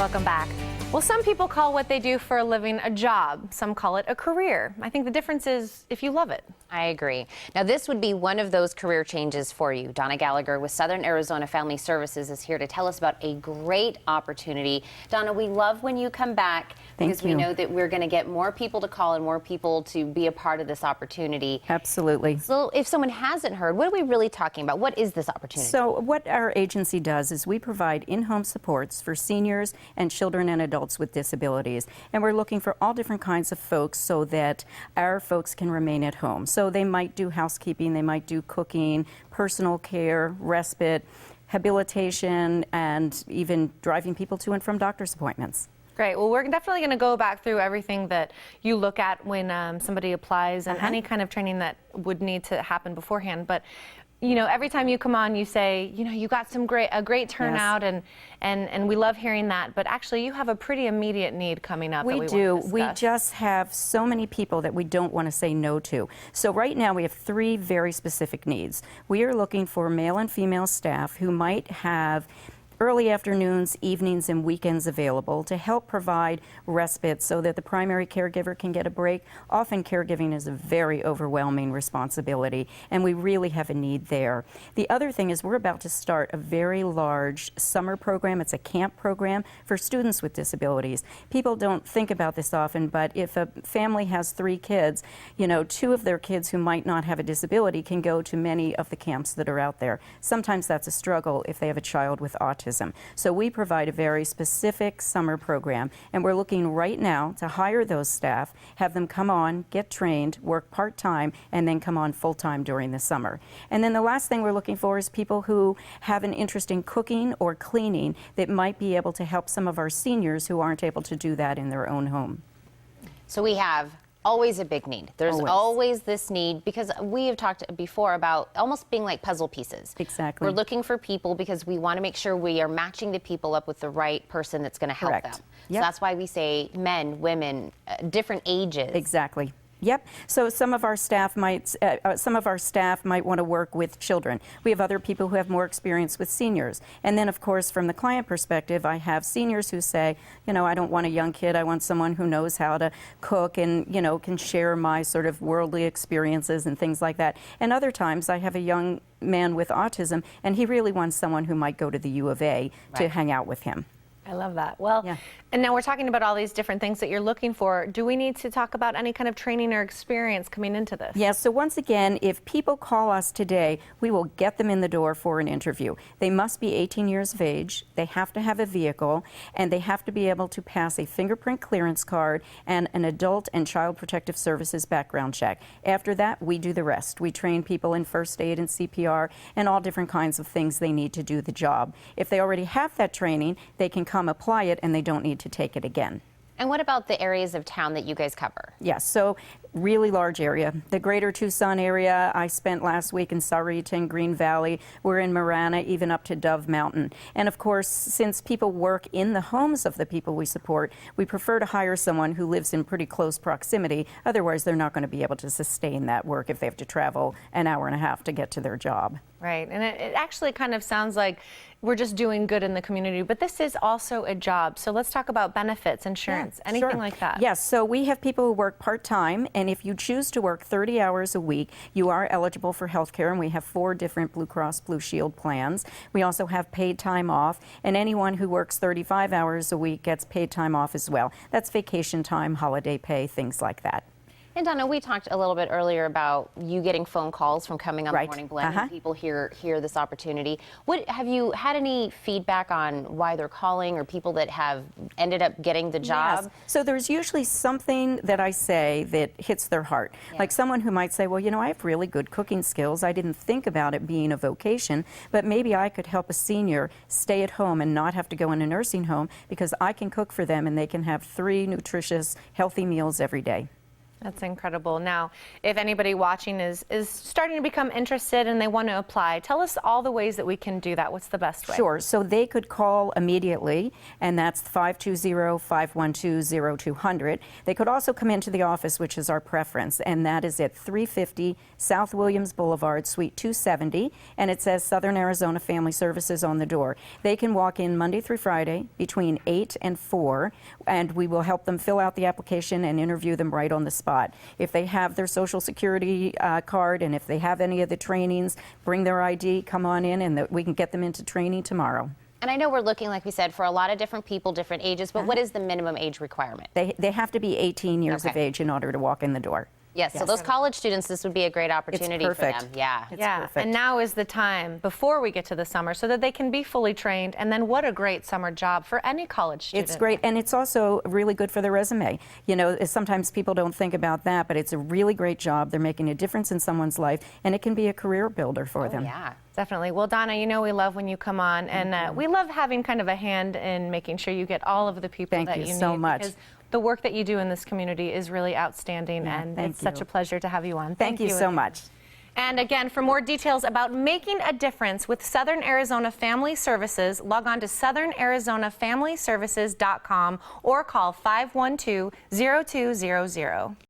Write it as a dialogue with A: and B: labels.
A: Welcome back. Well, some people call what they do for a living a job. Some call it a career. I think the difference is if you love it.
B: I agree. Now, this would be one of those career changes for you. Donna Gallagher with Southern Arizona Family Services is here to tell us about a great opportunity. Donna, we love when you come back because we know that we're going to get more people to call and more people to be a part of this opportunity.
C: Absolutely.
B: So if someone hasn't heard, what are we really talking about? What is this opportunity?
C: So what our agency does is we provide in-home supports for seniors and children and adults with disabilities. And we're looking for all different kinds of folks so that our folks can remain at home. So they might do housekeeping, they might do cooking, personal care, respite, habilitation, and even driving people to and from doctor's appointments.
A: Great. Well, we're definitely going to go back through everything that you look at when somebody applies and any kind of training that would need to happen beforehand. But you know, every time you come on, you say, you know, you got a great turnout, and we love hearing that. But actually, you have a pretty immediate need coming up.
C: We do. We just have so many people that we don't want to say no to. So right now, we have 3 very specific needs. We are looking for male and female staff who might have early afternoons, evenings, and weekends available to help provide respite so that the primary caregiver can get a break. Often caregiving is a very overwhelming responsibility, and we really have a need there. The other thing is we're about to start a very large summer program. It's a camp program for students with disabilities. People don't think about this often, but if a family has 3 kids, you know, 2 of their kids who might not have a disability can go to many of the camps that are out there. Sometimes that's a struggle if they have a child with autism. So we provide a very specific summer program, and we're looking right now to hire those staff, have them come on, get trained, work part-time, and then come on full-time during the summer. And then the last thing we're looking for is people who have an interest in cooking or cleaning that might be able to help some of our seniors who aren't able to do that in their own home.
B: So we have always a big need. There's always this need, because we have talked before about almost being like puzzle pieces.
C: Exactly.
B: We're looking for people because we want to make sure we are matching the people up with the right person that's going to help them.
C: Yep.
B: So that's why we say men, women, different ages.
C: Exactly. Yep. So some of our staff might want to work with children. We have other people who have more experience with seniors. And then, of course, from the client perspective, I have seniors who say, you know, I don't want a young kid. I want someone who knows how to cook and, you know, can share my sort of worldly experiences and things like that. And other times, I have a young man with autism, and he really wants someone who might go to the U of A to hang out with him.
A: I love that. Well, and now we're talking about all these different things that you're looking for. Do we need to talk about any kind of training or experience coming into this?
C: Yes, so once again, if people call us today, we will get them in the door for an interview. They must be 18 years of age, they have to have a vehicle, and they have to be able to pass a fingerprint clearance card and an adult and child protective services background check. After that, we do the rest. We train people in first aid and CPR and all different kinds of things they need to do the job. If they already have that training, they can come apply it and they don't need to take it again.
B: And what about the areas of town that you guys cover?
C: Yes, so really large area. The greater Tucson area, I spent last week in Sahuarita, Green Valley. We're in Marana, even up to Dove Mountain. And of course, since people work in the homes of the people we support, we prefer to hire someone who lives in pretty close proximity. Otherwise, they're not going to be able to sustain that work if they have to travel an hour and a half to get to their job.
A: Right, and it actually kind of sounds like we're just doing good in the community, but this is also a job. So let's talk about benefits, insurance, anything like that.
C: Yes, so we have people who work part-time, and if you choose to work 30 hours a week, you are eligible for health care, and we have 4 different Blue Cross Blue Shield plans. We also have paid time off, and anyone who works 35 hours a week gets paid time off as well. That's vacation time, holiday pay, things like that.
B: And Donna, we talked a little bit earlier about you getting phone calls from coming on the Morning Blend. And people hear this opportunity. Have you had any feedback on why they're calling, or people that have ended up getting the job?
C: Yes. So there's usually something that I say that hits their heart. Like someone who might say, well, you know, I have really good cooking skills. I didn't think about it being a vocation, but maybe I could help a senior stay at home and not have to go in a nursing home because I can cook for them and they can have 3 nutritious, healthy meals every day.
A: That's incredible. Now, if anybody watching is starting to become interested and they want to apply, tell us all the ways that we can do that. What's the best way?
C: Sure. So they could call immediately, and that's 520-512-0200. They could also come into the office, which is our preference, and that is at 350 South Williams Boulevard, Suite 270, and it says Southern Arizona Family Services on the door. They can walk in Monday through Friday between 8 and 4, and we will help them fill out the application and interview them right on the spot. If they have their Social Security card and if they have any of the trainings, bring their ID, come on in, and we can get them into training tomorrow.
B: And I know we're looking, like we said, for a lot of different people, different ages, but what is the minimum age requirement?
C: They have to be 18 years of age in order to walk in the door.
B: Yes, so those college students, this would be a great opportunity for them. Yeah.
A: Yeah, and now is the time before we get to the summer so that they can be fully trained. And then what a great summer job for any college student.
C: It's great, and it's also really good for their resume. You know, sometimes people don't think about that, but it's a really great job. They're making a difference in someone's life, and it can be a career builder for them.
B: Yeah.
A: Definitely. Well, Donna, you know we love when you come on, and we love having kind of a hand in making sure you get all of the people that you need.
C: Thank you so much.
A: Because the work that you do in this community is really outstanding, and it's such a pleasure to have you on.
C: Thank you so much.
A: And again, for more details about making a difference with Southern Arizona Family Services, log on to southernArizonaFamilyServices.com or call 512-0200.